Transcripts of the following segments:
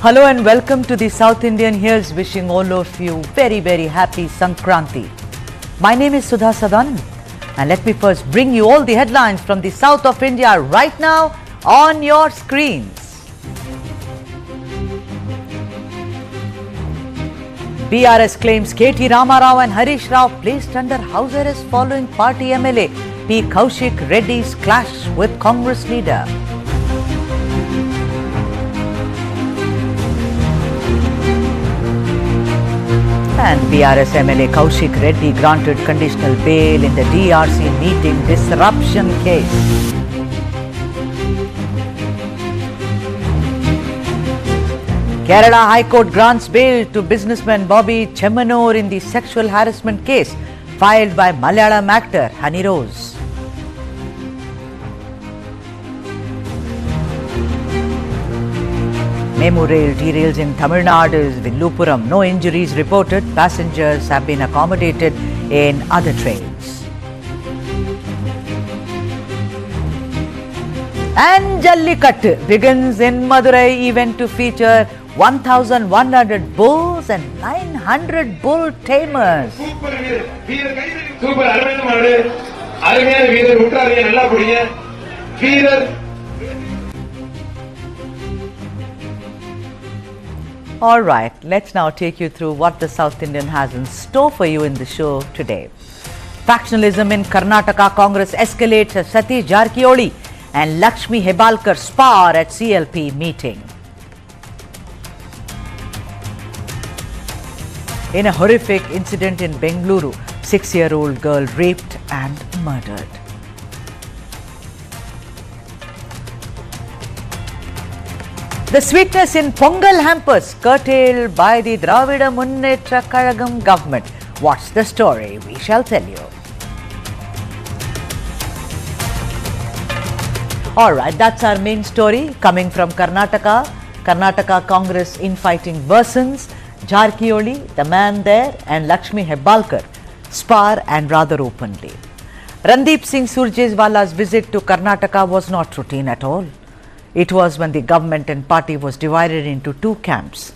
Hello and welcome to the South Indian Hills, wishing all of you very happy Sankranti. My name is Sudha Sadan and let me first bring you all the headlines from the south of India right now on your screens. BRS claims KT Ramarao and Harish Rao placed under house arrest following party MLA P. Kaushik Reddy's clash with Congress leader. And BRS MLA Kaushik Reddy granted conditional bail in the DRC meeting disruption case. Kerala High Court grants bail to businessman Bobby Chemanur in the sexual harassment case filed by Malayalam actor Honey Rose. Memo rail derails in Tamil Nadu's Villupuram. No injuries reported. Passengers have been accommodated in other trains. And Jallikattu begins in Madurai, event to feature 1,100 bulls and 900 bull tamers. All right, let's now take you through what the South Indian has in store for you in the show today. Factionalism in Karnataka Congress escalates as Satish Jarkiholi and Lakshmi Hebbalkar spar at CLP meeting. In a horrific incident in Bengaluru, 6-year-old girl raped and murdered. The sweetness in Pongal hampers curtailed by the Dravida Munnetra Kazhagam government. What's the story? We shall tell you. Alright, that's our main story coming from Karnataka. Karnataka Congress infighting worsens. Jarkiholi, the man there, and Lakshmi Hebbalkar spar and rather openly. Randeep Singh Surjewala's visit to Karnataka was not routine at all. It was when the government and party was divided into two camps,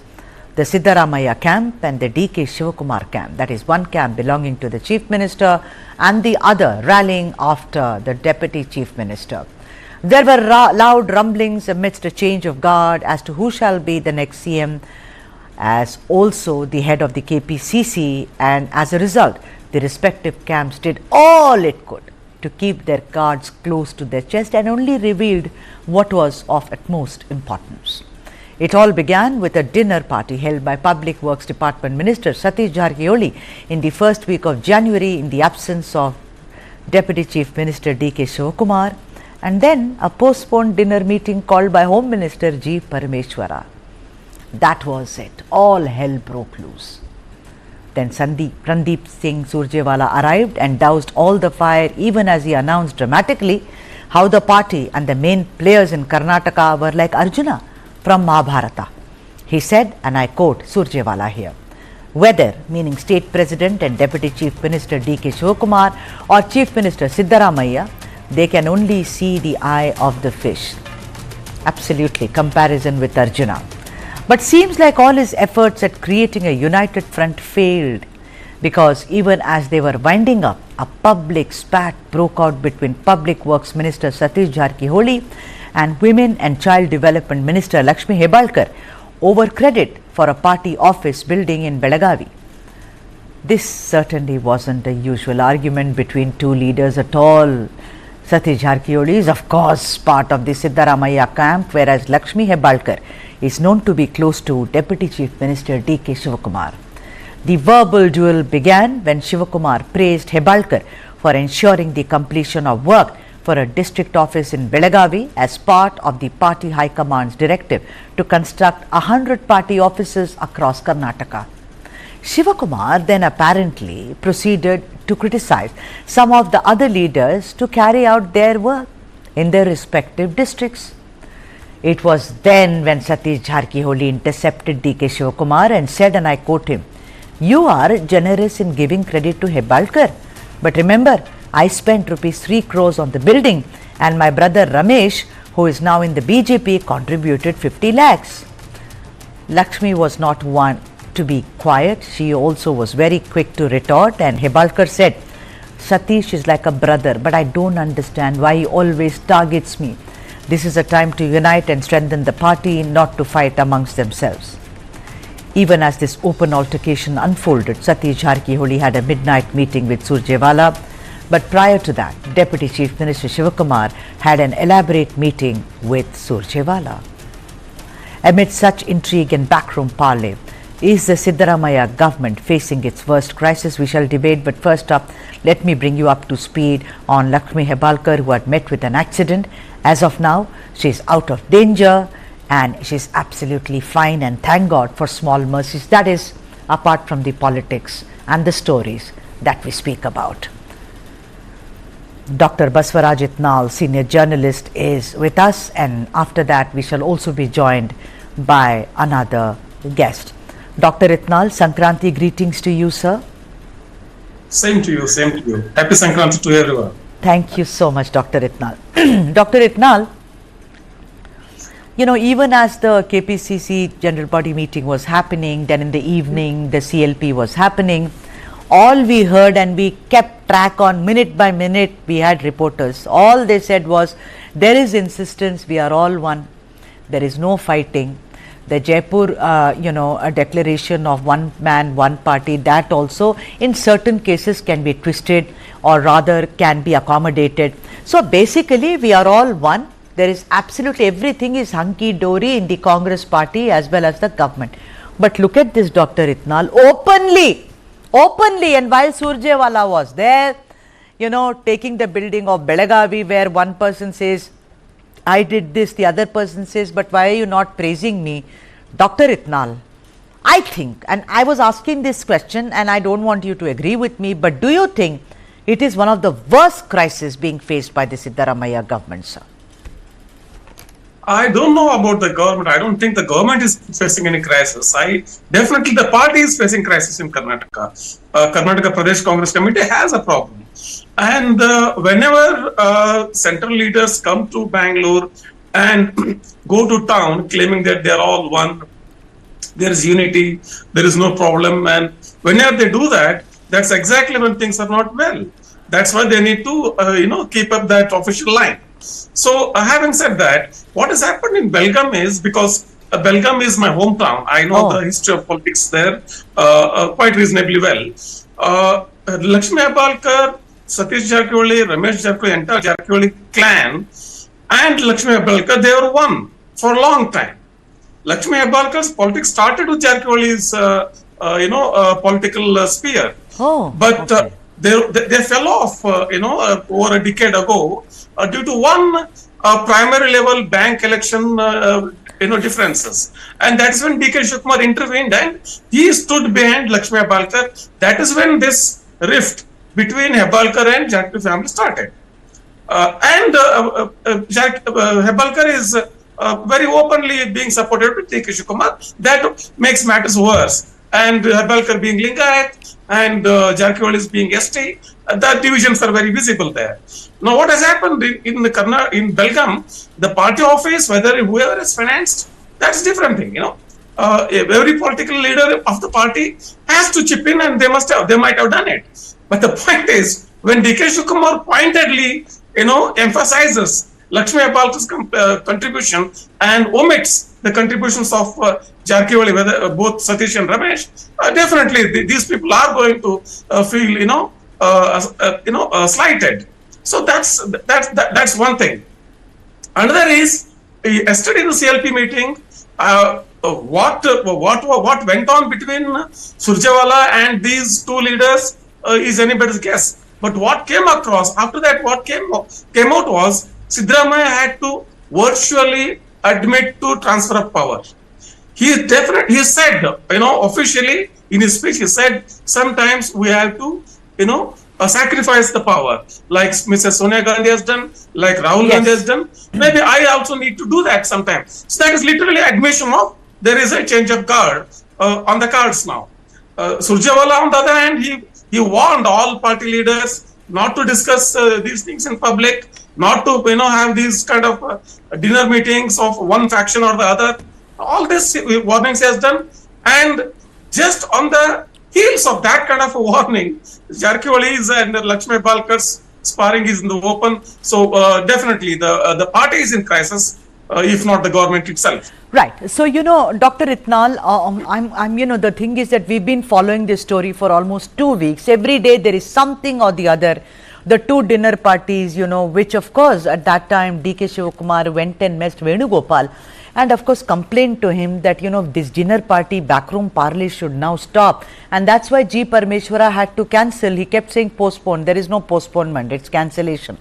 the Siddaramaiah camp and the D.K. Shivakumar camp. That is, one camp belonging to the chief minister and the other rallying after the deputy chief minister. There were loud rumblings amidst a change of guard as to who shall be the next CM, as also the head of the KPCC, and as a result, the respective camps did all it could to keep their cards close to their chest and only revealed what was of utmost importance. It all began with a dinner party held by Public Works Department Minister Satish Jarkiholi in the first week of January in the absence of Deputy Chief Minister D.K. Shivakumar, and then a postponed dinner meeting called by Home Minister G. Parameshwara. That was it. All hell broke loose. Then Randeep Singh Surjewala arrived and doused all the fire, even as he announced dramatically how the party and the main players in Karnataka were like Arjuna from Mahabharata. He said, and I quote Surjewala here, whether, meaning State President and Deputy Chief Minister D.K. Shivakumar or Chief Minister Siddaramaiah, they can only see the eye of the fish. Absolutely, comparison with Arjuna. But seems like all his efforts at creating a united front failed, because even as they were winding up, a public spat broke out between Public Works Minister Satish Jarkiholi and Women and Child Development Minister Lakshmi Hebbalkar over credit for a party office building in Belagavi. This certainly wasn't a usual argument between two leaders at all. Satish Jarkiholi is of course part of the Siddaramaiah camp, whereas Lakshmi Hebbalkar is known to be close to Deputy Chief Minister D.K. Shivakumar. The verbal duel began when Shivakumar praised Hebbalkar for ensuring the completion of work for a district office in Belagavi as part of the party high command's directive to construct 100 party offices across Karnataka. Shivakumar then apparently proceeded to criticize some of the other leaders to carry out their work in their respective districts. It was then when Satish Jarkiholi intercepted D.K. Shivakumar and said, and I quote him, "You are generous in giving credit to Hebbalkar, but remember, I spent ₹3 crores on the building and my brother Ramesh, who is now in the BJP, contributed 50 lakhs. Lakshmi was not one to be quiet. She also was very quick to retort, and Hebbalkar said, Satish is like a brother, but I don't understand why he always targets me. This is a time to unite and strengthen the party, not to fight amongst themselves. Even as this open altercation unfolded, Satish Jarkiholi had a midnight meeting with Surjewala. But prior to that, Deputy Chief Minister Shivakumar had an elaborate meeting with Surjewala. Amid such intrigue and backroom parley, is the Siddaramaiah government facing its worst crisis? We shall debate, but first up, let me bring you up to speed on Lakshmi Hebbalkar, who had met with an accident. As of now, she is out of danger and she is absolutely fine, and thank God for small mercies. That is, apart from the politics and the stories that we speak about. Dr. Baswaraj Itnal, senior journalist, is with us, and after that we shall also be joined by another guest. Dr. Itnal, Sankranti greetings to you, sir. Same to you, same to you. Happy Sankranti to everyone. Thank you so much, Dr. Itnal. Dr. Itnal, you know, even as the KPCC General Body meeting was happening, then in the evening the CLP was happening, all we heard, and we kept track on minute by minute, we had reporters, all they said was, there is insistence, we are all one, there is no fighting. The Jaipur, a declaration of one man, one party, that also in certain cases can be twisted, or rather can be accommodated. So basically we are all one. There is absolutely everything is hunky-dory in the Congress party as well as the government. But look at this, Dr. Itnal, openly, and while Surjewala was there, you know, taking the building of Belagavi, where one person says, I did this, the other person says, but why are you not praising me? Dr. Itnal, I think, and I was asking this question and I don't want you to agree with me, but do you think it is one of the worst crises being faced by the Siddaramaiah government, sir? I don't know about the government. I don't think the government is facing any crisis. Definitely the party is facing crisis in Karnataka. Karnataka Pradesh Congress Committee has a problem. And whenever central leaders come to Bangalore and go to town claiming that they are all one, there is unity, there is no problem, and whenever they do that, that's exactly when things are not well. That's why they need to keep up that official line. So having said that, what has happened in Belgaum is, because Belgaum is my hometown, I know the history of politics there quite reasonably well. Lakshmi Hebbalkar, Satish Jarkiholi, Ramesh Jarkiholi, entire Jarkiholi clan and Lakshmi Hebbalkar, they were one for a long time. Lakshmi Hebbalkar's politics started with Jarkiholi's political sphere. But they fell off, over a decade ago due to one primary level bank election, differences. And that's when DK Shivakumar intervened and he stood behind Lakshmi Hebbalkar. That is when this rift between Hebbalkar and Jarkiholi family started. Hebbalkar is very openly being supported by DK Shivakumar. That makes matters worse. And Hebbalkar being Lingayat and Jarkiholi is being ST, the divisions are very visible there. Now, what has happened in Belgaum, the party office, whether whoever is financed, that's a different thing. Every political leader of the party has to chip in, and they might have done it. But the point is, when DK Shivakumar pointedly, emphasizes Lakshmi Hebbalkar's contribution and omits the contributions of Jarkiholi, whether both Satish and Ramesh, definitely these people are going to feel, slighted. So that's one thing. Another is, yesterday in the CLP meeting, what went on between Surjewala and these two leaders is anybody's guess. But what came across after that, what came out was Siddaramaiah had to virtually admit to transfer of power. He said, officially in his speech, he said, sometimes we have to, sacrifice the power, like Mrs. Sonia Gandhi has done, like Rahul Gandhi has done. Maybe I also need to do that sometimes. So that is literally admission of there is a change of guard on the cards now. Surjewala, on the other hand, he warned all party leaders not to discuss these things in public, not to have these kind of dinner meetings of one faction or the other. All this warnings he has done, and just on the heels of that kind of a warning, Jarkiholi's and Lakshmi Hebbalkar's sparring is in the open. So definitely the party is in crisis, if not the government itself. Right. So, Dr. Itnal, the thing is that we've been following this story for almost 2 weeks. Every day there is something or the other. The 2 dinner parties, which of course at that time D.K. Shivakumar went and met Venugopal and of course complained to him that, this dinner party backroom parley should now stop. And that's why G. Parameshwara had to cancel. He kept saying postpone. There is no postponement. It's cancellation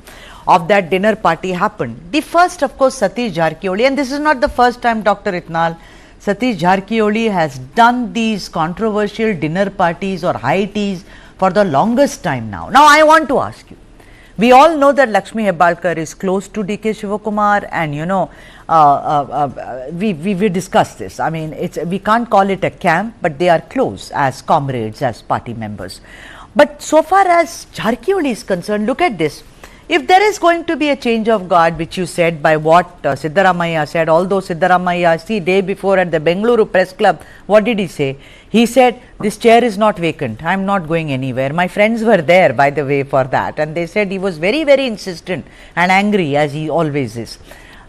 of that dinner party happened. The first, of course, Satish Jarkiholi, and this is not the first time, Dr. Itnal, Satish Jarkiholi has done these controversial dinner parties or high teas for the longest time now. Now, I want to ask you, we all know that Lakshmi Hebbalkar is close to D.K. Shivakumar, and we discussed this. I mean, we can't call it a camp, but they are close as comrades, as party members. But so far as Jarkiholi is concerned, look at this. If there is going to be a change of guard, which you said by what Siddaramaiah said, although Siddaramaiah, see, day before at the Bengaluru press club, what did he say? He said, this chair is not vacant. I am not going anywhere. My friends were there, by the way, for that. And they said he was very, very insistent and angry, as he always is.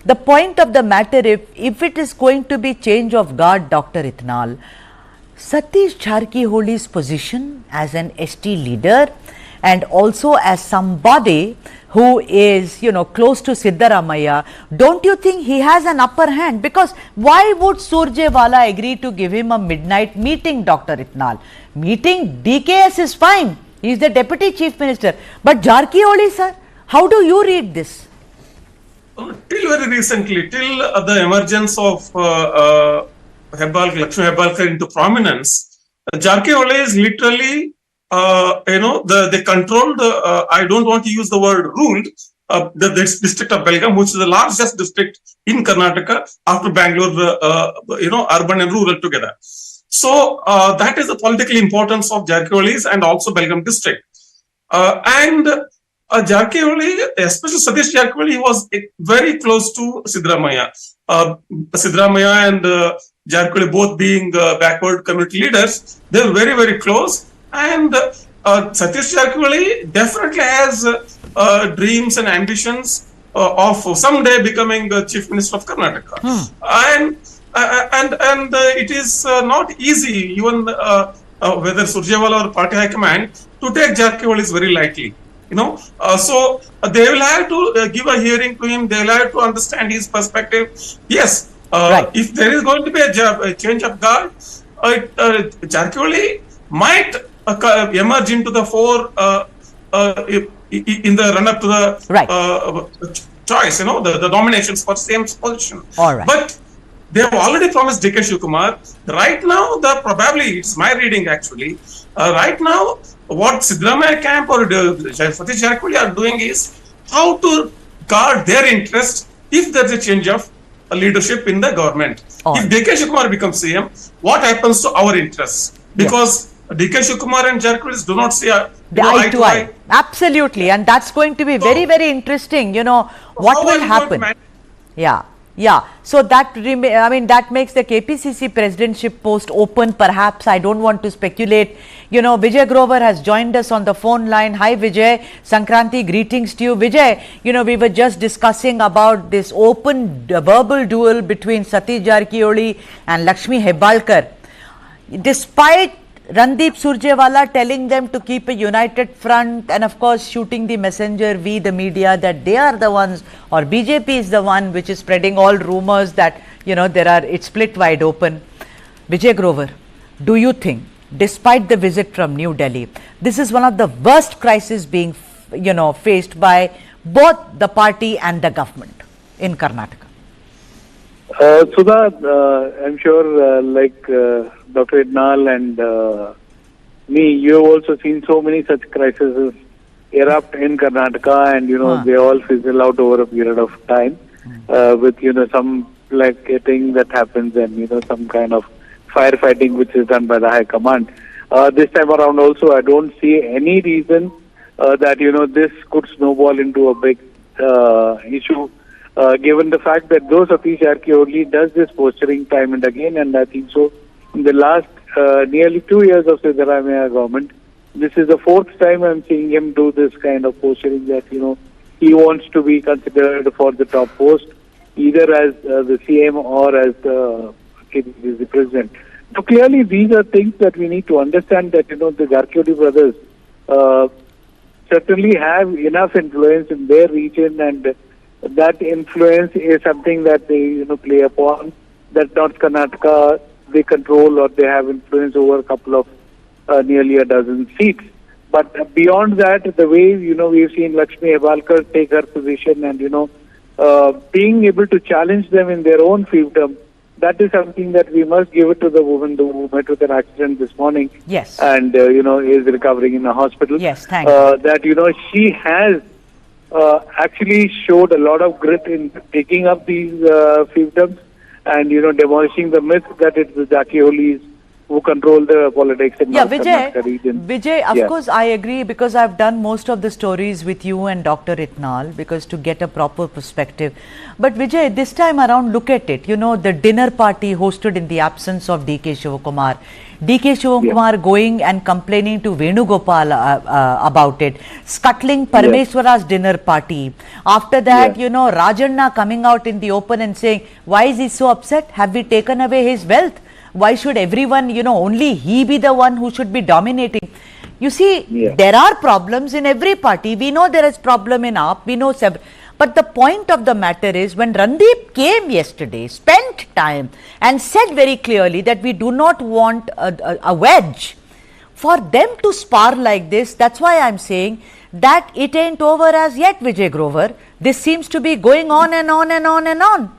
The point of the matter, if it is going to be change of guard, Dr. Itnal, Satish Jarkiholi's position as an ST leader and also as somebody who is, close to Siddaramaiah, don't you think he has an upper hand? Because why would Surjewala agree to give him a midnight meeting, Dr. Itnal? Meeting DKS is fine. He is the Deputy Chief Minister. But Jarkiholi, sir, how do you read this? Till very recently, till the emergence of Lakshmi Hebbalkar into prominence, Jarkiholi is literally they controlled, I don't want to use the word ruled, the district of Belgaum, which is the largest district in Karnataka after Bangalore, urban and rural together. So that is the political importance of Jarkiholi's and also Belgaum district. And Jarkiholi, especially Satish Jarkiholi, was very close to Siddaramaiah. Siddaramaiah and Jarkiholi both being backward community leaders, they were very, very close. And Satish Jarkiholi definitely has dreams and ambitions of someday becoming Chief Minister of Karnataka. And it is not easy, even whether Surjewala or party high command, to take Jarkiholi is very likely. So they will have to give a hearing to him. They will have to understand his perspective. Yes, right. If there is going to be a change of guard, Jarkiholi might emerge into the fore in the run-up to the choice, the nominations for same position. All right. But they have already promised D.K. Shivakumar. Right now, probably, it's my reading actually, right now, what Siddaramaiah camp or Satish Jarkiholi are doing is how to guard their interest if there is a change of leadership in the government. If D.K. Shivakumar becomes CM, what happens to our interests? Because D.K. Shivakumar and Jarkiholi do not see eye to eye. Absolutely, and that's going to be very, very interesting. What will happen? Yeah. So that makes the KPCC presidentship post open. Perhaps, I don't want to speculate. Vijay Grover has joined us on the phone line. Hi, Vijay. Sankranti, greetings to you, Vijay. We were just discussing about this open verbal duel between Satish Jarkiholi and Lakshmi Hebbalkar. Despite Randeep Surjewala telling them to keep a united front and of course shooting the messenger, we the media, that they are the ones, or BJP is the one which is spreading all rumors that it's split wide open. Vijay Grover, do you think, despite the visit from New Delhi, this is one of the worst crises being faced by both the party and the government in Karnataka? Sudha, I'm sure Dr. Itnal and me, you have also seen so many such crises erupt in Karnataka, and they all fizzle out over a period of time with some placating that happens and some kind of firefighting which is done by the High Command. This time around also, I don't see any reason that this could snowball into a big issue given the fact that though Satish Jarkiholi does this posturing time and again, and I think so in the last nearly 2 years of Siddaramaiah government, this is the fourth time I'm seeing him do this kind of posturing that, he wants to be considered for the top post, either as the CM or as the KPCC president. So clearly these are things that we need to understand that, the Jarkiholi brothers certainly have enough influence in their region, and that influence is something that they, play upon, that North Karnataka, they control or they have influence over a couple of nearly a dozen seats. But beyond that, the way, we've seen Lakshmi Hebbalkar take her position and, being able to challenge them in their own fiefdom, that is something that we must give it to the woman who met with an accident this morning. Yes. And, is recovering in a hospital. Yes, thank you. That, she has actually showed a lot of grit in taking up these fiefdoms and, demolishing the myth that it's the Jarkiholis who control the politics in North Karnataka region. Vijay, of course, I agree, because I've done most of the stories with you and Dr. Itnal, because to get a proper perspective. But Vijay, this time around, look at it. The dinner party hosted in the absence of D.K. Shivakumar. D.K. Shivakumar going and complaining to Venugopal about it, scuttling Parameswara's dinner party. After that, Rajanna coming out in the open and saying, why is he so upset? Have we taken away his wealth? Why should everyone, only he be the one who should be dominating? You see, there are problems in every party. We know there is problem in AAP. We know several. But the point of the matter is, when Randeep came yesterday, spent time and said very clearly that we do not want a wedge, for them to spar like this, that's why I'm saying that it ain't over as yet, Vijay Grover. This seems to be going on and on and on and on.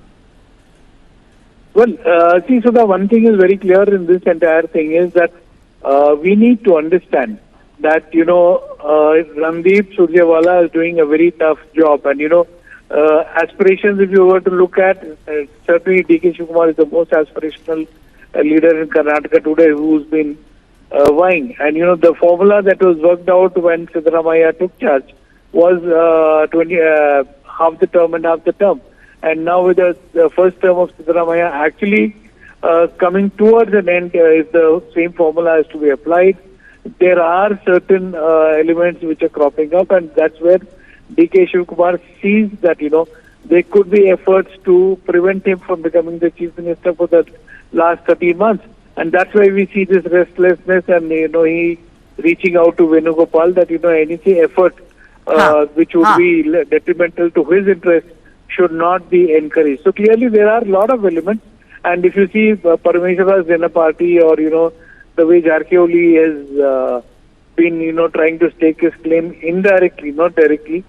Well, see, so the one thing is very clear in this entire thing is that we need to understand that, Randeep Surjewala is doing a very tough job. And, aspirations, if you were to look at, certainly D.K. Shivakumar is the most aspirational leader in Karnataka today who's been vying. And, the formula that was worked out when Siddaramaiah took charge was half the term and half the term. And now with the first term of Siddaramaiah actually coming towards an end, if the same formula is to be applied, there are certain elements which are cropping up, and that's where D.K. Shivakumar sees that, there could be efforts to prevent him from becoming the chief minister for the last 13 months. And that's why we see this restlessness and, he reaching out to Venugopal that, any effort which would be detrimental to his interest should not be encouraged. So clearly there are a lot of elements, and if you see Parameswara's dinner party or, the way Jarkiholi has been, trying to stake his claim indirectly, not directly,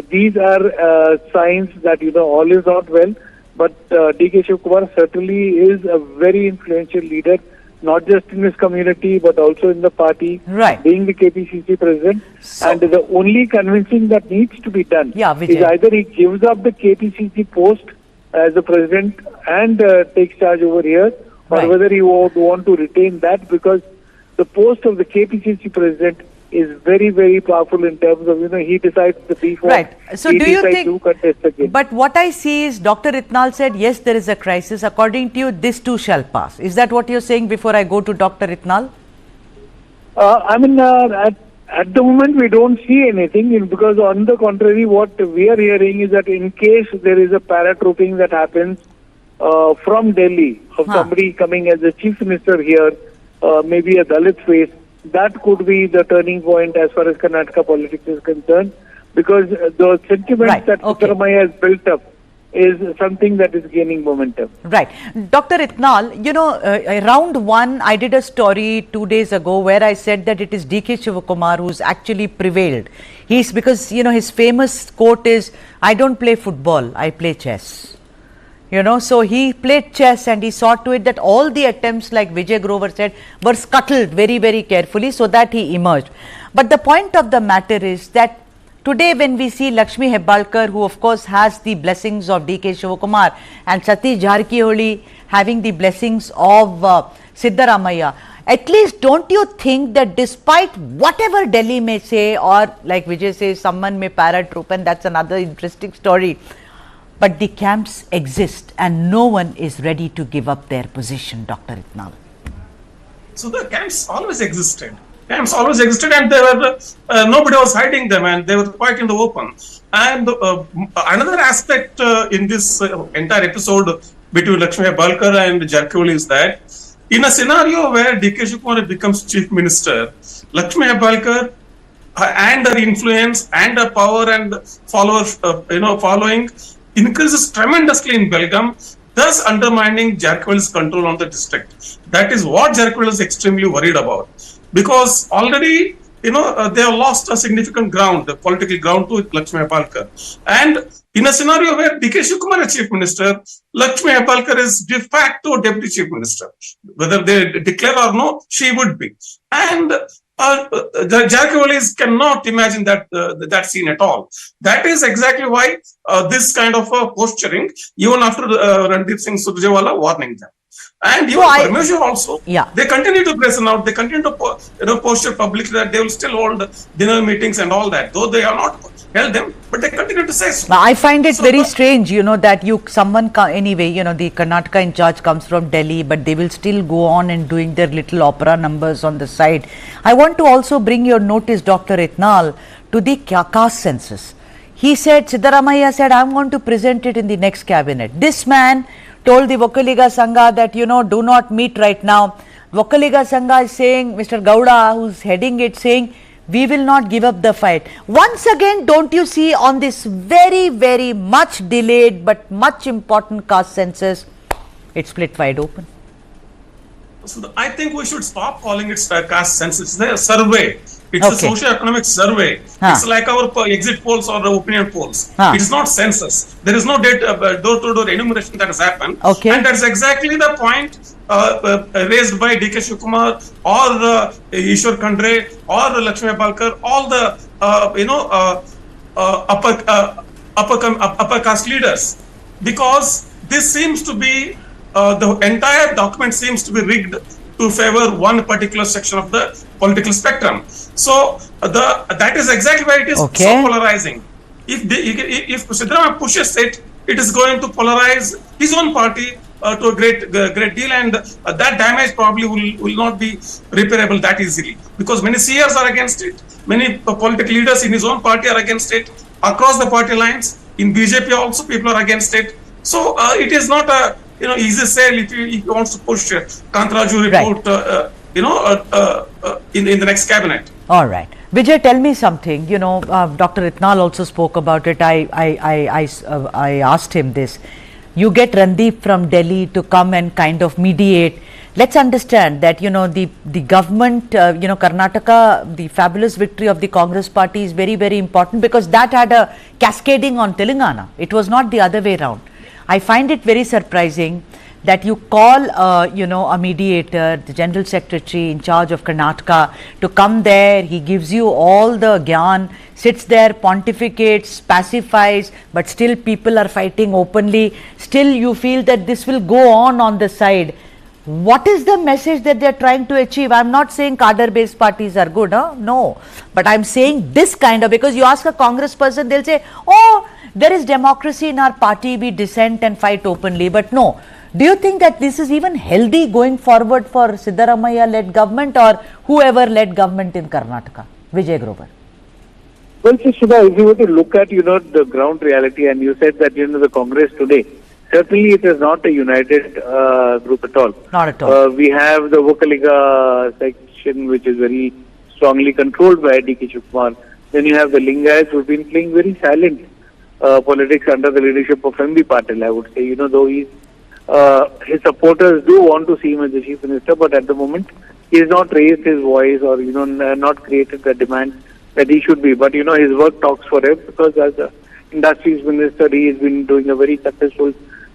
these are signs that, all is not well. But D.K. Shivakumar certainly is a very influential leader, not just in his community, but also in the party, being the KPCC president. So, and the only convincing that needs to be done is either he gives up the KPCC post as the president and takes charge over here, or whether he would want to retain that, because the post of the KPCC president is very, very powerful in terms of, he decides the default. So do you think, but what I see is Dr. Itnal said, yes, there is a crisis. According to you, this too shall pass. Is that what you're saying before I go to Dr. Itnal? At the moment, we don't see anything, because on the contrary, what we are hearing is that in case there is a paratrooping that happens from Delhi, of somebody coming as a chief minister here, maybe a Dalit face, that could be the turning point as far as Karnataka politics is concerned, because the sentiment that Siddaramaiah has built up is something that is gaining momentum. Dr. Itnal, round one, I did a story 2 days ago where I said that it is D.K. Shivakumar who's actually prevailed. He's because, his famous quote is, I don't play football, I play chess. So he played chess and he saw to it that all the attempts, like Vijay Grover said, were scuttled very, very carefully so that he emerged. But the point of the matter is that today when we see Lakshmi Hebbalkar, who of course has the blessings of D.K. Shivakumar, and Satish Jarkiholi having the blessings of Siddaramaiah, at least don't you think that despite whatever Delhi may say, or like Vijay says, someone may paratroop, and that's another interesting story, But the camps exist and no one is ready to give up their position, Dr. Itnal. So the camps always existed. Camps always existed, and they were nobody was hiding them, and they were quite in the open. And another aspect in this entire episode between Lakshmi Hebbalkar and Jarkiholi is that in a scenario where D.K. Shivakumar becomes chief minister, Lakshmi Hebbalkar and her influence and her power and following increases tremendously in Belgaum, thus undermining Jarkiholi's control on the district. That is what Jarkiholi is extremely worried about, because already they have lost a significant ground, the political ground, to Lakshmi Hebbalkar. And in a scenario where D.K. Shivakumar is chief minister, Lakshmi Hebbalkar is de facto deputy chief minister. Whether they declare or no, she would be. And the Jarkiholi cannot imagine that scene at all. That is exactly why this kind of posturing, even after Randeep Singh Surjewala warning them. And even Parmeshwar also, they continue to press out, they continue to posture publicly that they will still hold dinner meetings and all that, though they are not held them, but they continue to say so. I find it very strange, that anyway, the Karnataka in charge comes from Delhi, but they will still go on and doing their little opera numbers on the side. I want to also bring your notice, Dr. Itnal, to the caste census. He said, Siddaramaiah said, I'm going to present it in the next cabinet. This man told the Vokkaliga Sangha that, do not meet right now. Vokkaliga Sangha is saying, Mr. Gowda, who's heading it, saying, we will not give up the fight. Once again, don't you see on this very, very much delayed but much important caste census, it's split wide open? So I think we should stop calling it caste census. It's a survey. It's a socio-economic survey. It's like our exit polls or opinion polls. It's not census. There is no door-to-door enumeration that has happened. And that's exactly the point raised by D.K. Shivakumar or Ishwar Khandre or Lakshmi Hebbalkar, all the upper caste leaders. Because this seems to be, the entire document seems to be rigged to favor one particular section of the political spectrum. So that is exactly why it is so polarizing. If Siddaramaiah pushes it, it is going to polarize his own party to a great deal, and that damage probably will not be repairable that easily, because many seers are against it, many political leaders in his own party are against it, across the party lines, in BJP also people are against it. So it is not a easy sale if he wants to push Kantaraju report in the next cabinet. All right. Vijay, tell me something. Dr. Itnal also spoke about it. I asked him this. You get Randeep from Delhi to come and kind of mediate. Let's understand that, the government, Karnataka, the fabulous victory of the Congress party is very, very important, because that had a cascading on Telangana. It was not the other way around. I find it very surprising that you call, a mediator, the General Secretary in charge of Karnataka, to come there. He gives you all the gyan, sits there, pontificates, pacifies, but still people are fighting openly. Still you feel that this will go on the side. What is the message that they are trying to achieve? I am not saying cadre-based parties are good, no. But I am saying this kind of, because you ask a Congress person, they will say, oh, there is democracy in our party, we dissent and fight openly. But no. Do you think that this is even healthy going forward for Siddaramaiah-led government or whoever-led government in Karnataka? Vijay Grover. Well, Shubha, if you were to look at, the ground reality, and you said that, the Congress today, certainly it is not a united group at all. Not at all. We have the Vokkaliga section, which is very strongly controlled by D.K. Shivakumar. Then you have the Lingayats, who have been playing very silent politics under the leadership of M.B. Patil, I would say, though his supporters do want to see him as the chief minister, but at the moment he has not raised his voice or not created the demand that he should be. But his work talks for him, because as the industries minister he has been doing a very successful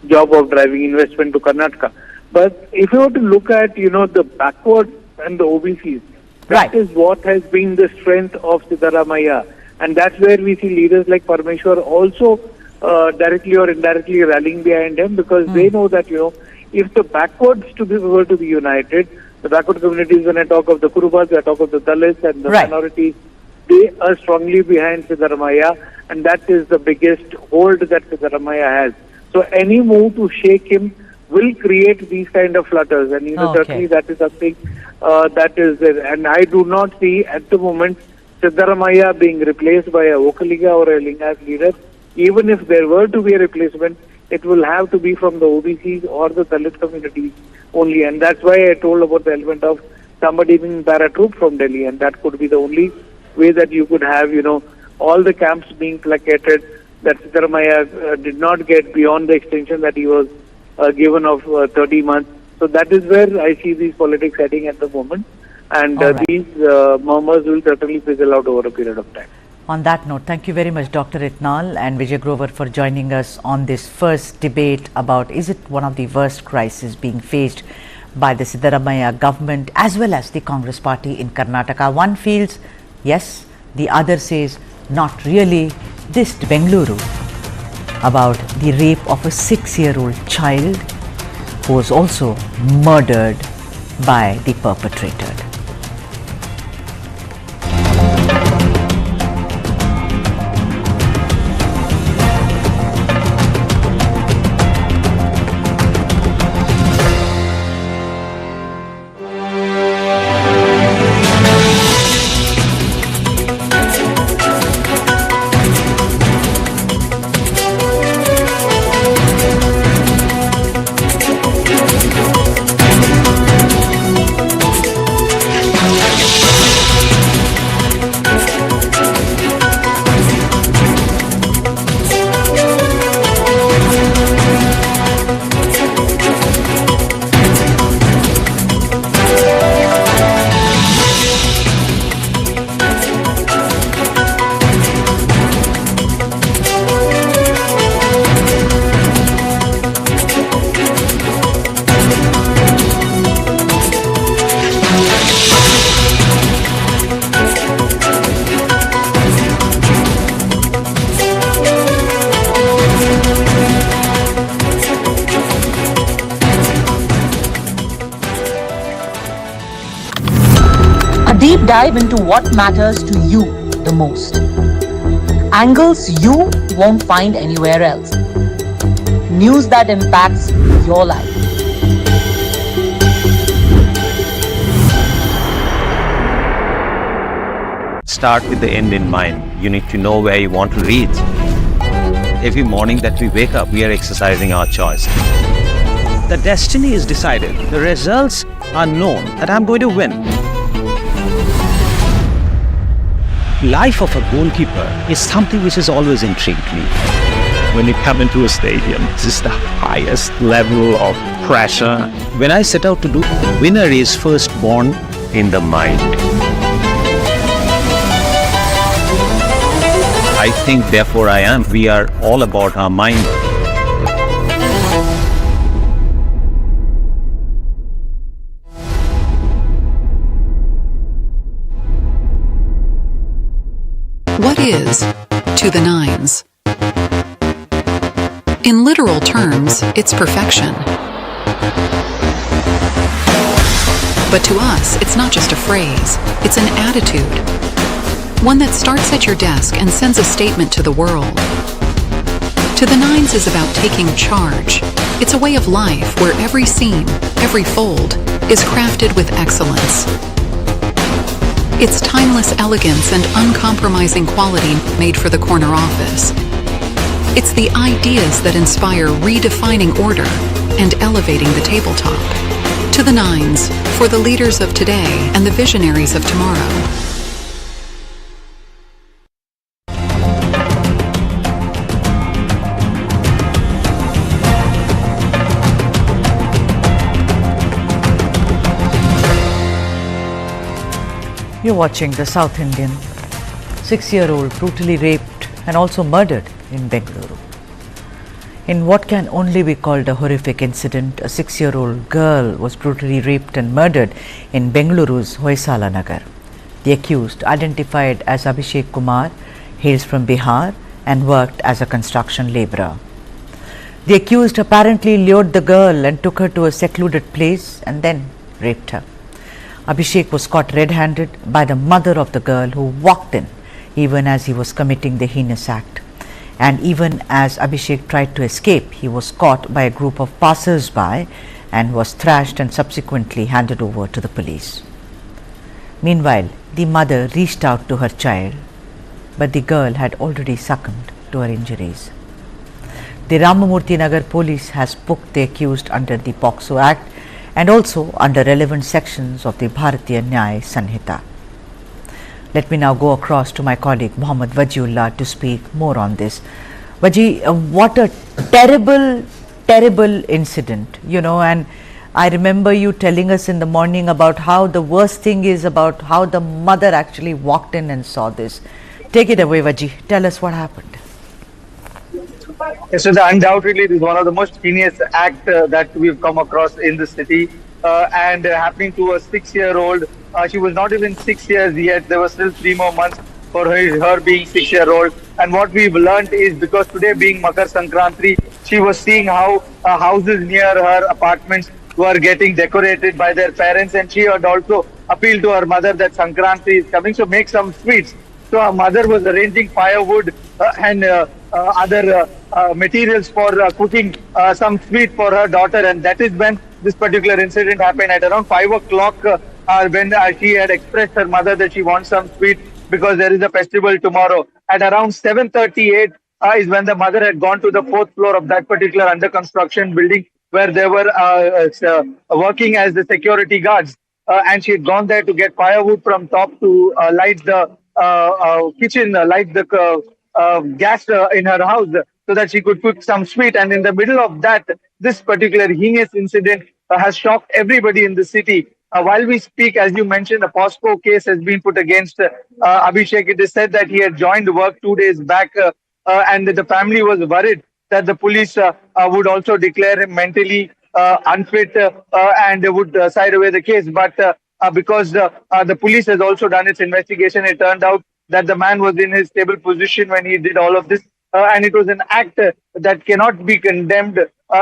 job of driving investment to Karnataka. But if you were to look at the backwards and the OBCs, that is what has been the strength of Siddaramaiah, and that's where we see leaders like Parmeshwar also directly or indirectly rallying behind him, because they know that if the backwards were to be united, the backward communities, when I talk of the Kurubas, I talk of the Dalits and the minorities, they are strongly behind Siddaramaiah, and that is the biggest hold that Siddaramaiah has. So any move to shake him will create these kind of flutters, and certainly that is something that is there. And I do not see at the moment Siddaramaiah being replaced by a Vokaliga or a Lingas leader. Even if there were to be a replacement, it will have to be from the OBCs or the Dalit communities only, and that's why I told about the element of somebody being paratroop from Delhi, and that could be the only way that you could have, all the camps being placated, that Siddaramaiah did not get beyond the extension that he was given of 30 months. So that is where I see these politics heading at the moment, and these murmurs will certainly fizzle out over a period of time. On that note, thank you very much, Dr. Itnal and Vijay Grover, for joining us on this first debate about, is it one of the worst crises being faced by the Siddaramaiah government as well as the Congress party in Karnataka. One feels yes, the other says not really. This Bengaluru about the rape of a 6-year-old child who was also murdered by the perpetrator. Deep dive into what matters to you the most. Angles you won't find anywhere else. News that impacts your life. Start with the end in mind. You need to know where you want to reach. Every morning that we wake up, we are exercising our choice. The destiny is decided. The results are known that I'm going to win. Life of a goalkeeper is something which has always intrigued me. When you come into a stadium, this is the highest level of pressure. When I set out to do, the winner is first born in the mind. I think, therefore I am. We are all about our mind. What is to the nines? In literal terms, it's perfection. But to us, it's not just a phrase, it's an attitude. One that starts at your desk and sends a statement to the world. To the nines is about taking charge. It's a way of life where every seam, every fold, is crafted with excellence. It's timeless elegance and uncompromising quality made for the corner office. It's the ideas that inspire redefining order and elevating the tabletop. To the nines, for the leaders of today and the visionaries of tomorrow. You're watching the South Indian. 6-year-old brutally raped and also murdered in Bengaluru. In what can only be called a horrific incident, a 6-year-old girl was brutally raped and murdered in Bengaluru's Hoysala Nagar. The accused, identified as Abhishek Kumar, hails from Bihar and worked as a construction labourer. The accused apparently lured the girl and took her to a secluded place and then raped her. Abhishek was caught red-handed by the mother of the girl who walked in even as he was committing the heinous act. And even as Abhishek tried to escape, he was caught by a group of passers-by and was thrashed and subsequently handed over to the police. Meanwhile, the mother reached out to her child, but the girl had already succumbed to her injuries. The Ramamurthy Nagar police has booked the accused under the POCSO Act and also under relevant sections of the Bharatiya Nyaya Sanhita. Let me now go across to my colleague Mohammad Wajiullah to speak more on this. Waji, what a terrible incident, and I remember you telling us in the morning about how the worst thing is about how the mother actually walked in and saw this. Take it away, Waji. Tell us what happened. Yes, so undoubtedly, this is one of the most heinous acts that we've come across in the city, and happening to a 6-year-old. She was not even 6 years yet. There were still 3 more months for her being 6-year-old. And what we've learned is, because today being Makar Sankranti, she was seeing how houses near her apartments were getting decorated by their parents, and she had also appealed to her mother that Sankranti is coming, so make some sweets. So her mother was arranging firewood and other materials for cooking some sweet for her daughter, and that is when this particular incident happened at around 5 o'clock when she had expressed her mother that she wants some sweet because there is a festival tomorrow. At around 7:38 is when the mother had gone to the 4th floor of that particular under construction building where they were working as the security guards, and she had gone there to get firewood from top to light the kitchen, light the gas in her house so that she could cook some sweet. And in the middle of that, this particular heinous incident has shocked everybody in the city. While we speak, as you mentioned, a POSCO case has been put against Abhishek. It is said that he had joined work 2 days back, and the family was worried that the police would also declare him mentally unfit and would side away the case. But because the police has also done its investigation, it turned out that the man was in his stable position when he did all of this. And it was an act that cannot be condemned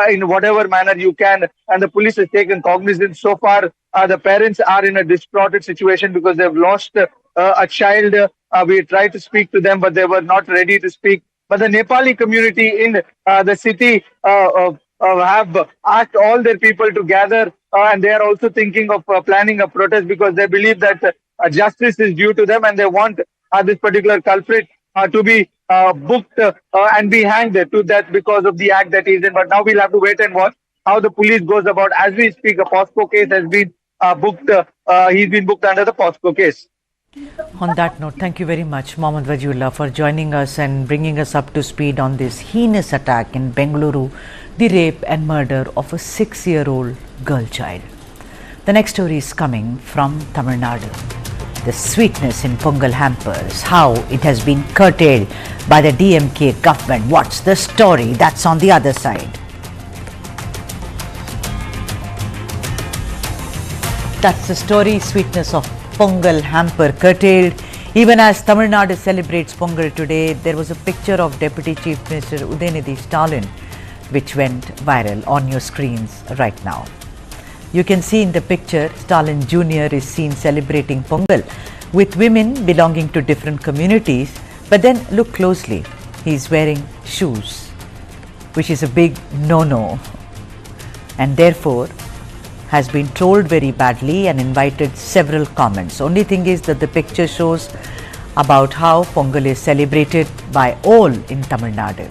in whatever manner you can. And the police has taken cognizance. So far, the parents are in a distraught situation because they've lost a child. We tried to speak to them, but they were not ready to speak. But the Nepali community in the city have asked all their people to gather, and they are also thinking of planning a protest because they believe that justice is due to them, and they want this particular culprit to be booked and be hanged to death because of the act that he is in. But now we'll have to wait and watch how the police goes about. As we speak, a POSCO case has been booked. He's been booked under the POSCO case. On that note, thank you very much, Mohammad Wajiullah, for joining us and bringing us up to speed on this heinous attack in Bengaluru, the rape and murder of a 6-year-old girl child. The next story is coming from Tamil Nadu. The sweetness in Pongal hampers, how it has been curtailed by the DMK government. What's the story? That's on the other side. That's the story, sweetness of Pongal hamper curtailed. Even as Tamil Nadu celebrates Pongal today, there was a picture of Deputy Chief Minister Udayanidhi Stalin which went viral on your screens right now. You can see in the picture, Stalin Jr. is seen celebrating Pongal with women belonging to different communities. But then look closely, he is wearing shoes, which is a big no-no, and therefore has been trolled very badly and invited several comments. Only thing is that the picture shows about how Pongal is celebrated by all in Tamil Nadu.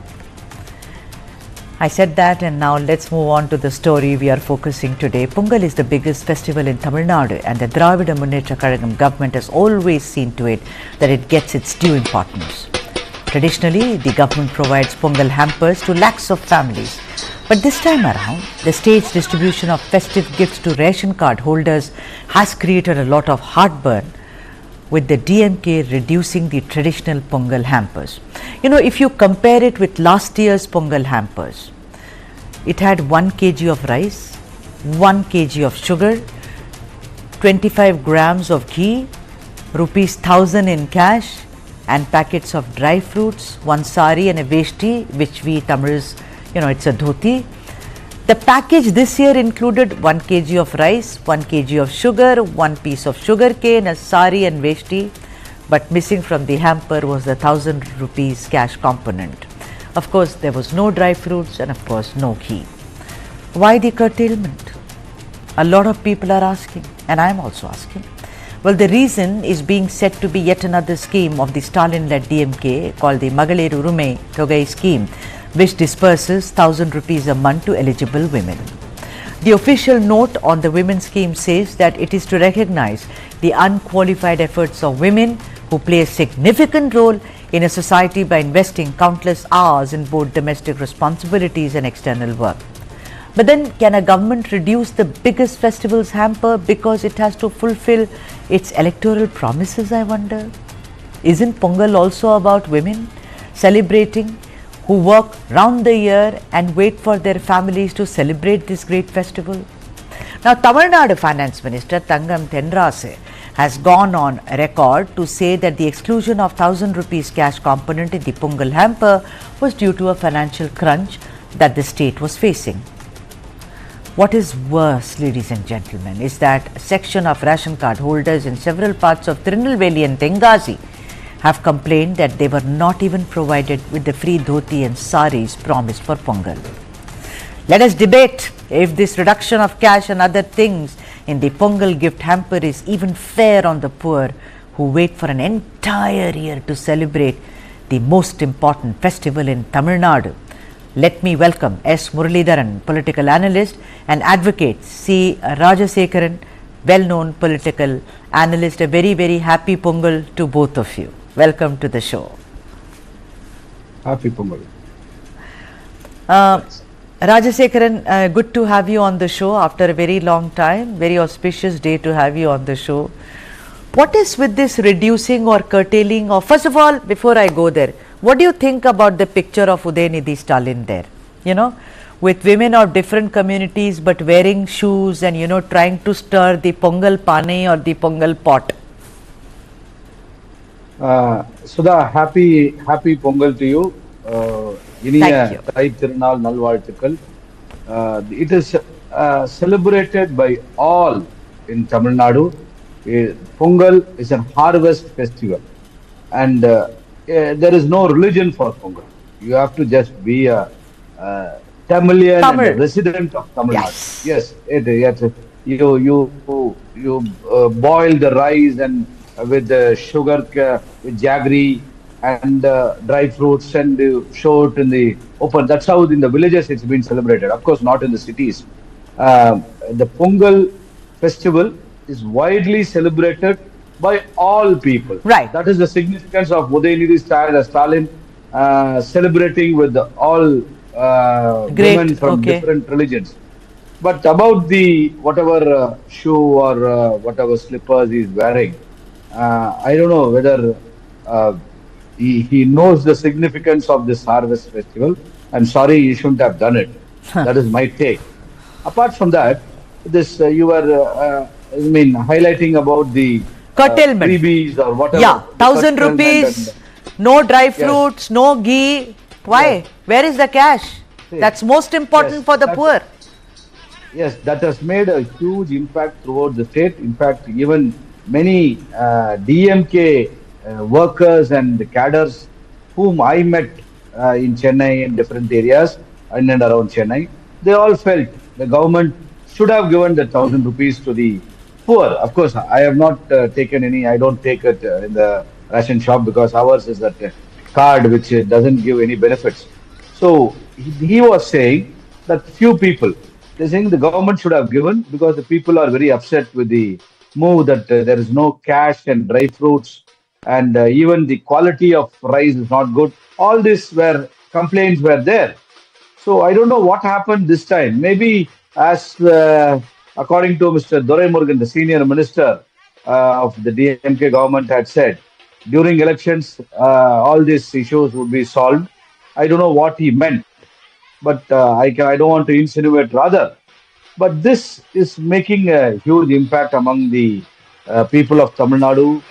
I said that, and now let's move on to the story we are focusing today. Pongal is the biggest festival in Tamil Nadu, and the Dravida Munnetra Kazhagam government has always seen to it that it gets its due importance. Traditionally, the government provides Pongal hampers to lakhs of families. But this time around, the state's distribution of festive gifts to ration card holders has created a lot of heartburn, with the DMK reducing the traditional Pongal hampers. If you compare it with last year's Pongal hampers, it had 1 kg of rice, 1 kg of sugar, 25 grams of ghee, rupees 1000 in cash, and packets of dry fruits, 1 sari and a veshti, which we Tamils, it's a dhoti. The package this year included 1 kg of rice, 1 kg of sugar, 1 piece of sugar cane, a sari and veshti, but missing from the hamper was the 1000 rupees cash component. Of course, there was no dry fruits and of course no ghee. Why the curtailment? A lot of people are asking, and I am also asking. Well, the reason is being said to be yet another scheme of the Stalin-led DMK called the Magaleru Urume Thogai scheme, which disperses 1000 rupees a month to eligible women. The official note on the women's scheme says that it is to recognize the unqualified efforts of women who play a significant role in a society by investing countless hours in both domestic responsibilities and external work. But then, can a government reduce the biggest festival's hamper because it has to fulfill its electoral promises, I wonder? Isn't Pongal also about women celebrating who work round the year and wait for their families to celebrate this great festival? Now, Tamil Nadu Finance Minister Thangam Thenrase has gone on record to say that the exclusion of 1000 rupees cash component in the Pongal hamper was due to a financial crunch that the state was facing. What is worse, ladies and gentlemen, is that a section of ration card holders in several parts of Tirunelveli and Tengazi have complained that they were not even provided with the free dhoti and saris promised for Pongal. Let us debate if this reduction of cash and other things in the Pongal gift hamper is even fair on the poor who wait for an entire year to celebrate the most important festival in Tamil Nadu. Let me welcome S. Muralidharan, political analyst and advocate, C. Rajasekaran, well-known political analyst. A very, very happy Pongal to both of you. Welcome to the show. Happy Pongal. Rajasekaran, good to have you on the show after a very long time. Very auspicious day to have you on the show. What is with this reducing or curtailing of, first of all, before I go there, what do you think about the picture of Udayanidhi Stalin there? You know, with women of different communities but wearing shoes and, you know, trying to stir the Pongal pane or the Pongal pot. Sudha, happy Pongal to you. இனிய தை திருநாள் நல்வாழ்த்துக்கள். It is celebrated by all in Tamil Nadu. Pongal is a harvest festival, and there is no religion for Pongal. You have to just be a Tamilian and a resident of Tamil Nadu. Yes, you boil the rice and with sugar, with jaggery and dry fruits, and show it in the open. That's how in the villages it's been celebrated. Of course, not in the cities. The Pongal festival is widely celebrated by all people. Right. That is the significance of Udayanidhi Stalin celebrating with all women from different religions. But about the whatever shoe or whatever slippers he's wearing, I don't know whether he knows the significance of this harvest festival. I'm sorry, he shouldn't have done it. That is my take. Apart from that, this you were highlighting about the curtailment, freebies or whatever. Yeah, 1000 rupees, no dry fruits, no ghee. Why? Yes. Where is the cash? That's most important for the poor. Yes, that has made a huge impact throughout the state. In fact, even many DMK workers and cadres whom I met in Chennai in different areas in and around Chennai, they all felt the government should have given the 1000 rupees to the poor. Of course, I have not taken any, I don't take it in the ration shop because ours is that card which doesn't give any benefits. So he was saying that few people, they're saying the government should have given because the people are very upset with the move that there is no cash and dry fruits, and even the quality of rice is not good. All these complaints were there. So I don't know what happened this time. Maybe as according to Mr. Dorai Murugan, the senior minister of the DMK government had said, during elections, all these issues would be solved. I don't know what he meant, but I don't want to insinuate rather. But this is making a huge impact among the people of Tamil Nadu,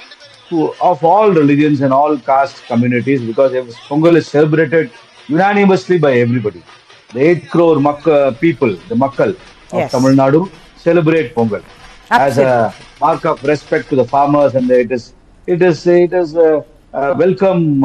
of all religions and all caste communities, because Pongal is celebrated unanimously by everybody. the 8 crore people, the Makkal of Yes. Tamil Nadu, celebrate Pongal as Absolutely. a mark of respect to the farmers, and it is a welcome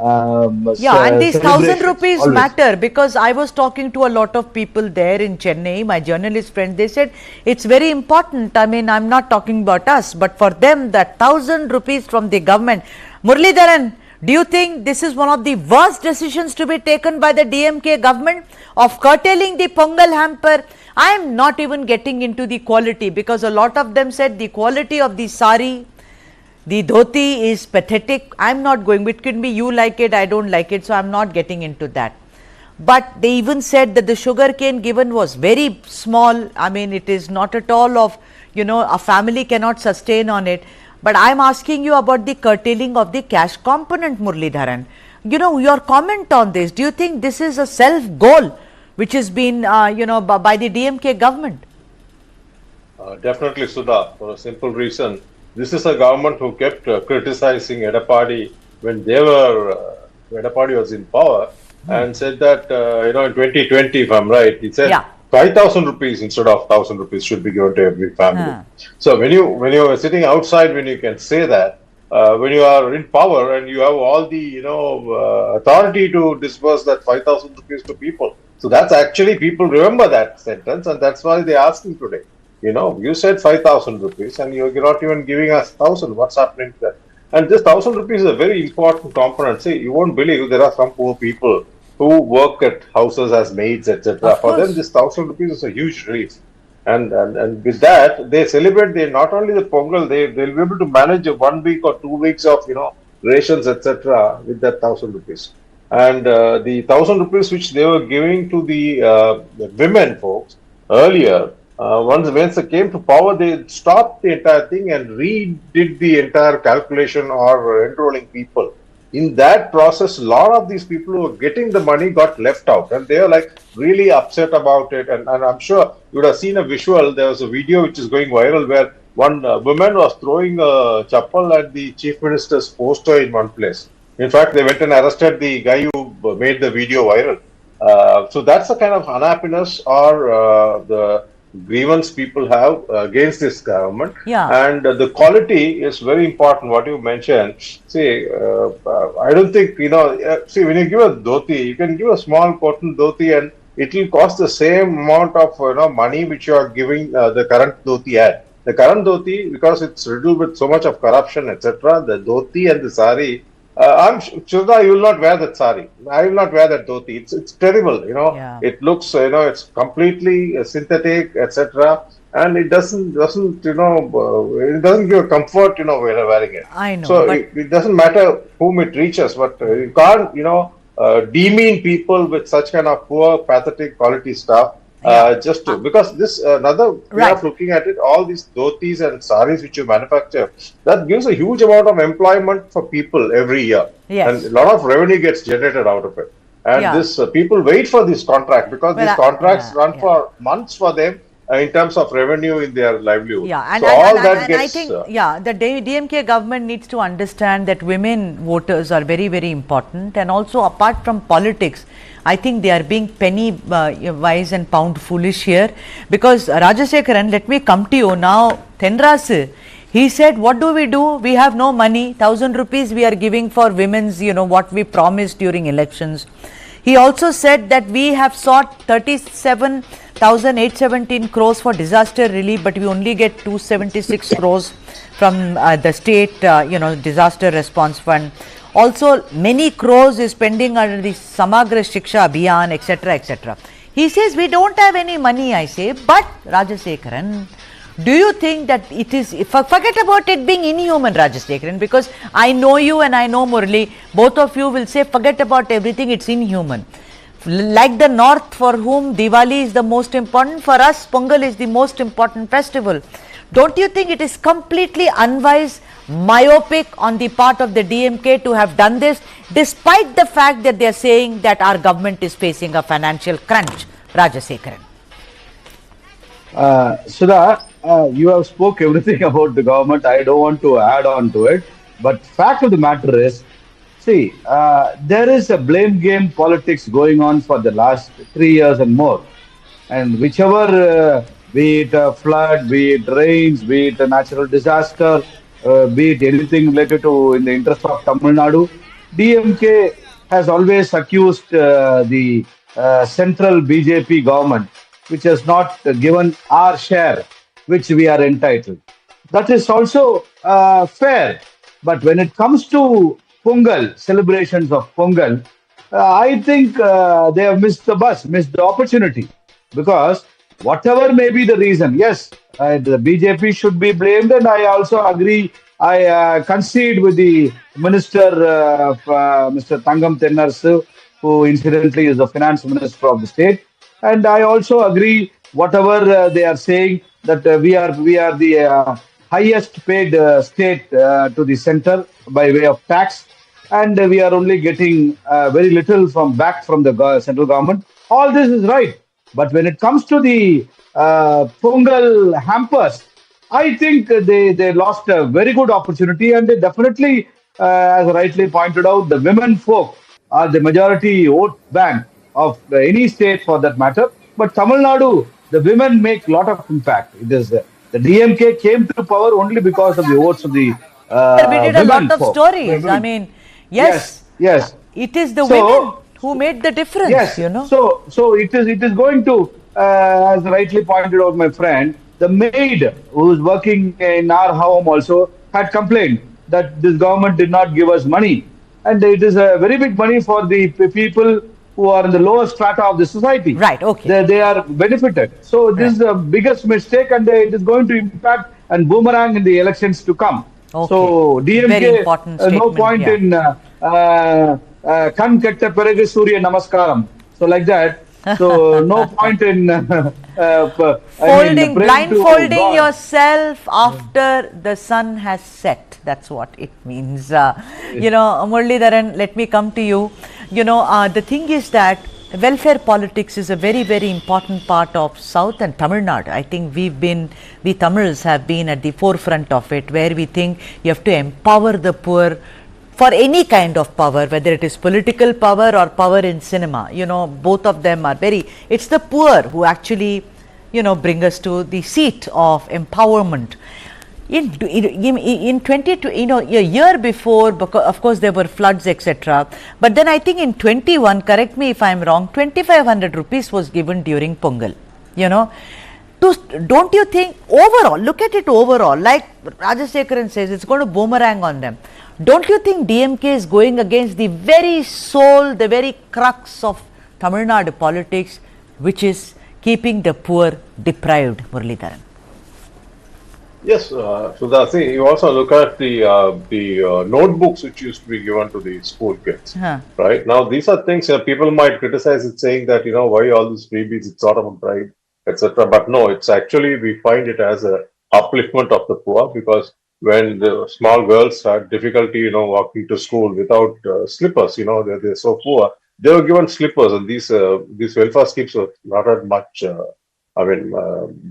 Yeah, and these 1,000 celebration rupees always. matter, because I was talking to a lot of people there in Chennai, my journalist friends. They said it's very important. I mean, I'm not talking about us, but for them, that 1,000 rupees from the government. Muralidharan, do you think this is one of the worst decisions to be taken by the DMK government of curtailing the Pongal hamper? I am not even getting into the quality, because a lot of them said the quality of the sari, the dhoti is pathetic. I'm not going, it can be you like it, I don't like it, so I'm not getting into that. But they even said that the sugarcane given was very small. I mean, it is not at all of, a family cannot sustain on it. But I'm asking you about the curtailing of the cash component, Muralidharan. Your comment on this, do you think this is a self goal which has been, by the DMK government? Definitely, Sudha, for a simple reason. This is a government who kept criticizing Edapadi when Edapadi was in power, and said that, in 2020, if I'm right, he said 5,000 rupees instead of 1,000 rupees should be given to every family. So when you are sitting outside, when you can say that, when you are in power and you have all the, authority to disburse that 5,000 rupees to people. So that's actually, people remember that sentence, and that's why they're asking today. You said 5,000 rupees and you're not even giving us 1,000. What's happening to that? And this 1,000 rupees is a very important component. See, you won't believe there are some poor people who work at houses as maids, etc. For them, this 1,000 rupees is a huge relief. And with that, they celebrate not only the Pongal, they'll be able to manage 1 week or 2 weeks of, rations, etc. with that 1,000 rupees. And the 1,000 rupees which they were giving to the women folks earlier, once they came to power, they stopped the entire thing and redid the entire calculation or enrolling people. In that process, a lot of these people who were getting the money got left out, and they are like really upset about it. And I'm sure you would have seen a visual. There was a video which is going viral where one woman was throwing a chappal at the chief minister's poster in one place. In fact, they went and arrested the guy who made the video viral. So that's the kind of unhappiness or the grievance people have against this government. And the quality is very important, what you mentioned. See, I don't think, see, when you give a dhoti, you can give a small cotton dhoti and it will cost the same amount of money which you are giving the current dhoti at. The current dhoti, because it's riddled with so much of corruption, etc., the dhoti and the sari, I'm sure you will not wear that sari. I will not wear that dhoti. It's terrible, It looks, it's completely synthetic, etc. And it doesn't, it doesn't give comfort, when you're wearing it. I know. So it doesn't matter whom it reaches, but you can't, demean people with such kind of poor, pathetic quality stuff. Because this another way of looking at it, all these dhotis and saris which you manufacture, that gives a huge amount of employment for people every year, and a lot of revenue gets generated out of it. And this people wait for this contract because these contracts run for months for them in terms of revenue in their livelihood. And, so I think the DMK government needs to understand that women voters are very, very important, and also apart from politics, I think they are being penny wise and pound foolish here, because Rajasekaran, let me come to you now. Thenras, he said, what do? We have no money. 1,000 rupees we are giving for women's, what we promised during elections. He also said that we have sought 37,817 crores for disaster relief, but we only get 276 crores from the state, disaster response fund. Also, many crores is pending under the Samagra Shiksha Abhiyan, etc., etc. He says we don't have any money, I say, but Rajasekaran, do you think that it is, forget about it being inhuman, Rajasekaran, because I know you and I know Murali, both of you will say forget about everything, it's inhuman. Like the north, for whom Diwali is the most important, for us Pongal is the most important festival. Don't you think it is completely unwise, myopic on the part of the DMK to have done this, despite the fact that they are saying that our government is facing a financial crunch? Rajasekaran. Sudha, you have spoke everything about the government. I don't want to add on to it. But fact of the matter is, See, there is a blame game politics going on for the last 3 years and more. And whichever, be it a flood, be it rains, be it a natural disaster, be it anything related to in the interest of Tamil Nadu, DMK has always accused the central BJP government, which has not given our share, which we are entitled. That is also fair. But when it comes to Pongal, celebrations of Pongal, I think they have missed the bus, missed the opportunity. Because whatever may be the reason, yes, the BJP should be blamed, and I also agree. I concede with the minister, Mr. Tangam Tennarsu, who incidentally is the finance minister of the state, and I also agree whatever they are saying that we are the highest paid state to the center by way of tax, and we are only getting very little from the central government. All this is right. But when it comes to the Pongal hampers, I think they lost a very good opportunity, and they definitely, as rightly pointed out, the women folk are the majority vote bank of any state for that matter. But Tamil Nadu, the women make a lot of impact. It is the DMK came to power only because of the votes of the We did a women lot of folk. stories. I mean, yes, Yes. it is the So- women who made the difference, Yes. you know. So it is going to, as rightly pointed out, my friend, the maid who is working in our home also had complained that this government did not give us money, and it is a very big money for the people who are in the lower strata of the society. Right, okay. They are benefited. So this is the biggest mistake, and it is going to impact and boomerang in the elections to come. Okay. So DMK, Very important no statement, point yeah. in kan ketta perage surya namaskaram. So like that. So no point in Blindfolding yourself after the sun has set. That's what it means. You know, Muralidharan, let me come to you. You know, the thing is that welfare politics is a very, very important part of South and Tamil Nadu. I think we Tamils have been at the forefront of it, where we think you have to empower the poor for any kind of power, whether it is political power or power in cinema. You know, both of them are it's the poor who actually, you know, bring us to the seat of empowerment. In 22, you know, a year before, because of course there were floods, etc. But then I think in 21, correct me if I am wrong, 2,500 rupees was given during Pongal. You know, don't you think overall, look at it overall, like Rajasekaran says, it's going to boomerang on them. Don't you think DMK is going against the very soul, the very crux of Tamil Nadu politics, which is keeping the poor deprived, Muralidharan? Yes, Sudha, see, you also look at the notebooks which used to be given to the school kids, right? Now, these are things people might criticize it, saying that, you know, why all these freebies, it's sort of a bribe, etc. But no, it's actually, we find it as a upliftment of the poor, because when the small girls had difficulty, you know, walking to school without slippers, you know, they're so poor, they were given slippers, and these welfare schemes were not that much,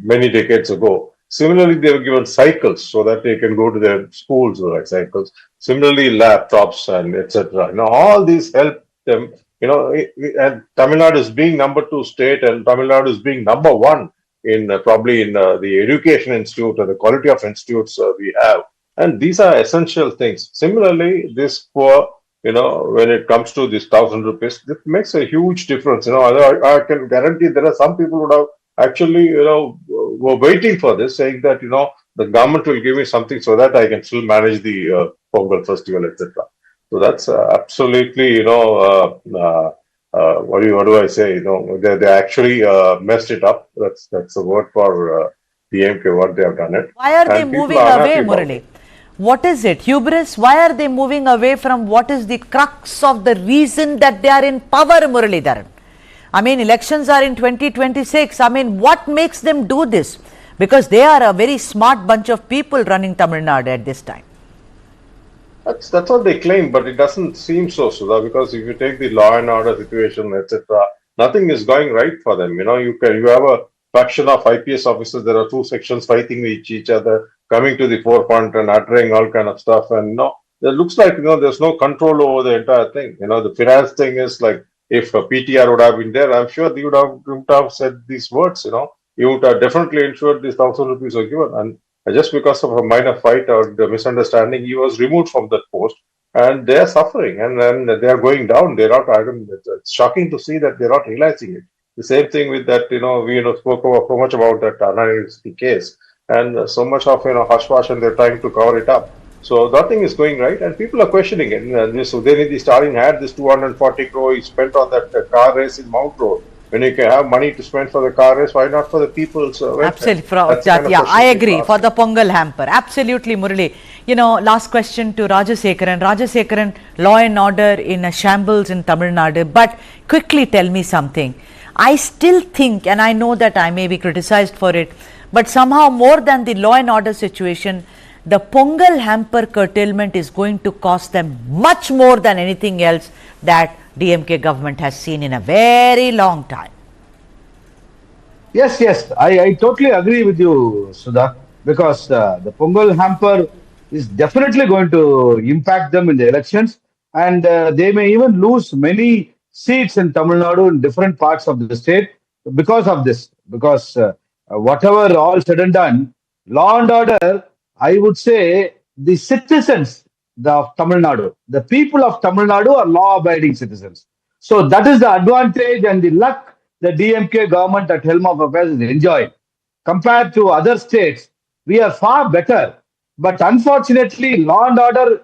many decades ago. Similarly, they were given cycles so that they can go to their schools with cycles. Similarly, laptops and etc. Now, all these help them. You know, and Tamil Nadu is being number 2 state, and Tamil Nadu is being number 1 in probably in the education institute or the quality of institutes we have. And these are essential things. Similarly, this poor, you know, when it comes to this 1,000 rupees, it makes a huge difference. You know, I can guarantee there are some people who have actually, you know, were waiting for this, saying that, you know, the government will give me something so that I can still manage the Pongal festival, etc. So that's absolutely, you know, what do I say? You know, they actually messed it up. That's the word for DMK, what they have done it. Why are they moving away, Murali? What is it? Hubris? Why are they moving away from what is the crux of the reason that they are in power, Muralidharan? I mean, elections are in 2026. I mean, what makes them do this? Because they are a very smart bunch of people running Tamil Nadu at this time. That's what they claim, but it doesn't seem so, Sudha, because if you take the law and order situation, etc., nothing is going right for them. You know, you have a faction of IPS officers. There are 2 sections fighting with each other, coming to the forefront and uttering all kind of stuff. And no, it looks like, there's no control over the entire thing. The finance thing is like, if a PTR would have been there, I'm sure they would have said these words, He would have definitely ensured these 1,000 rupees were given. And just because of a minor fight or the misunderstanding, he was removed from that post. And they are suffering and they are going down. They're not, it's shocking to see that they're not realizing it. The same thing with that, we spoke so much about that anonymity case and so much of, hush-hush, and they're trying to cover it up. So nothing is going right and people are questioning it. And so Udayanidhi Stalin had this 240 crore he spent on that car race in Mount Road. When you can have money to spend for the car race, why not for the people's Absolutely. I agree. For the Pongal hamper. Absolutely, Murali. Last question to Rajasekaran. Rajasekaran, law and order in a shambles in Tamil Nadu. But quickly tell me something. I still think, and I know that I may be criticized for it, but somehow more than the law and order situation, the Pongal hamper curtailment is going to cost them much more than anything else that DMK government has seen in a very long time. Yes, I totally agree with you, Sudha, because the Pongal hamper is definitely going to impact them in the elections, and they may even lose many seats in Tamil Nadu in different parts of the state because of this. Because whatever all said and done, law and order, I would say the citizens of Tamil Nadu, the people of Tamil Nadu are law-abiding citizens. So that is the advantage and the luck the DMK government at helm of affairs is enjoying. Compared to other states, we are far better. But unfortunately, law and order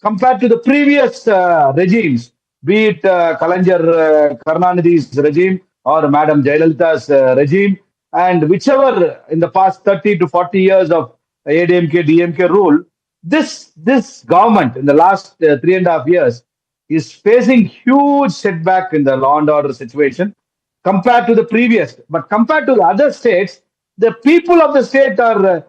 compared to the previous regimes, be it Karunanidhi's regime or Madam Jayalalitha's regime, and whichever in the past 30 to 40 years of ADMK, DMK rule, this government in the last 3.5 years is facing huge setback in the law and order situation compared to the previous. But compared to the other states, the people of the state are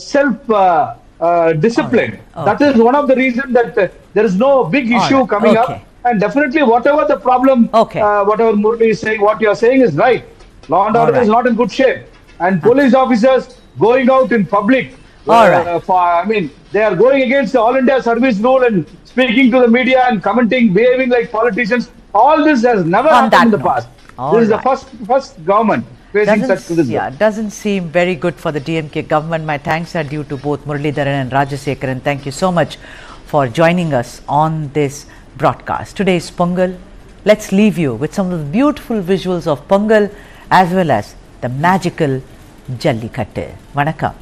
self-disciplined. Okay. That is one of the reasons that there is no big issue coming up. And definitely whatever the problem, whatever Murli is saying, what you are saying is right. Law and order is not in good shape. And police officers going out in public, they are going against the All India Service Rule and speaking to the media and commenting, behaving like politicians. All this has never happened in the past. This is the first government facing such criticism. Yeah, doesn't seem very good for the DMK government. My thanks are due to both Muralidharan and Rajasekaran. Thank you so much for joining us on this broadcast. Today is Pongal. Let's leave you with some of the beautiful visuals of Pongal as well as the magical Jallikattu. Vanakkam.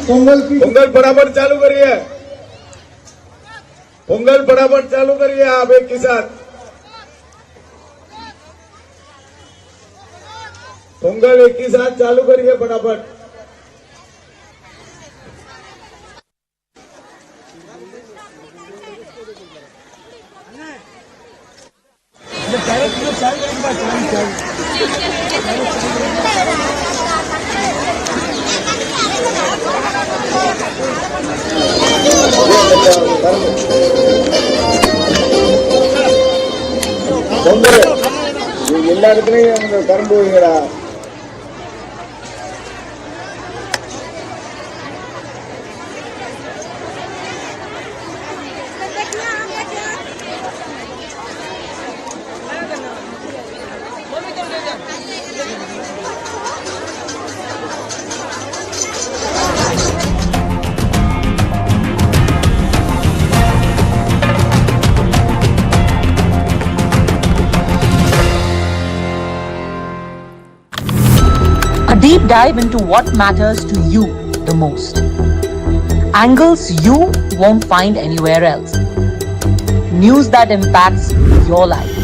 Pongal बराबर चालू करिए पोंगल बराबर चालू करिए आप एक के साथ पोंगल एक ही साथ चालू करिए बराबर எல்லா இடத்துலயும் கரண்ட் போவீங்களா A deep dive into what matters to you the most. Angles you won't find anywhere else. News that impacts your life.